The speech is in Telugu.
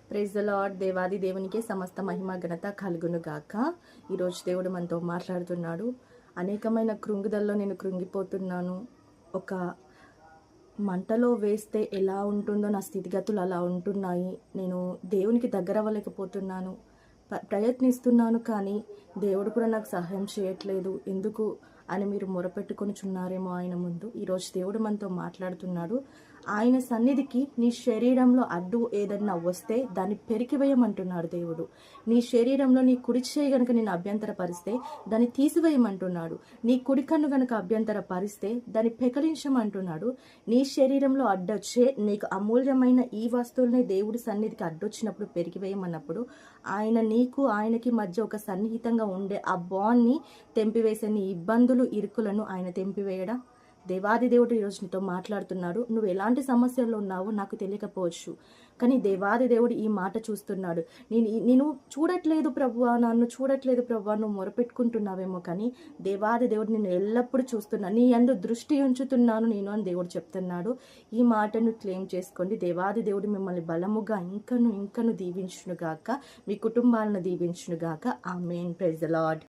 Praise the lord. దేవాది దేవునికే సమస్త మహిమ ఘనత కలుగును గాక. ఈరోజు దేవుడు మనతో మాట్లాడుతున్నాడు. అనేకమైన కృంగుదల్లో నేను కృంగిపోతున్నాను. ఒక మంటలో వేస్తే ఎలా ఉంటుందో నా స్థితిగతులు అలా ఉంటున్నాయి. నేను దేవునికి దగ్గర అవ్వలేకపోతున్నాను. ప్రయత్నిస్తున్నాను, కానీ దేవుడు కూడా నాకు సహాయం చేయట్లేదు. ఎందుకు అని మీరు మొరపెట్టుకొని చున్నారేమో ఆయన ముందు. ఈరోజు దేవుడు మనతో మాట్లాడుతున్నాడు. ఆయన సన్నిధికి నీ శరీరంలో అడ్డు ఏదన్నా వస్తే దాన్ని పెరికివేయమంటున్నాడు దేవుడు. నీ శరీరంలో నీ కుడి చేయి గనుక నేను అభ్యంతర పరిస్తే దాన్ని తీసివేయమంటున్నాడు. నీ కుడి కన్ను గనుక అభ్యంతర పరిస్తే దాన్ని పెకలించమంటున్నాడు. నీ శరీరంలో అడ్డొచ్చే నీకు అమూల్యమైన ఈ వస్తువులనే దేవుడి సన్నిధికి అడ్డొచ్చినప్పుడు పెరికివేయమన్నప్పుడు ఆయన నీకు ఆయనకి మధ్య ఒక సన్నిహితంగా ఉండే ఆ బాండ్ని తెంపివేసే నీ ఇబ్బందులు ఇరుకులను ఆయన తెంపివేయడా. దేవాది దేవుడు ఈరోజు నీతో మాట్లాడుతున్నాడు. నువ్వు ఎలాంటి సమస్యల్లో ఉన్నావో నాకు తెలియకపోవచ్చు, కానీ దేవాది దేవుడు ఈ మాట చూస్తున్నాడు. నేను చూడట్లేదు ప్రభువా, నన్ను చూడట్లేదు ప్రభువా, నువ్వు మొరపెట్టుకుంటున్నావేమో, కానీ దేవాది దేవుడు నిన్ను ఎల్లప్పుడూ చూస్తున్నా, నీ యందు దృష్టి ఉంచుతున్నాను నేను అని దేవుడు చెప్తున్నాడు. ఈ మాటను క్లెయిమ్ చేసుకోండి. దేవాది దేవుడు మిమ్మల్ని బలముగా ఇంకను దీవించునుగాక, మీ కుటుంబాలను దీవించునుగాక. ఆమేన్. Praise the lord.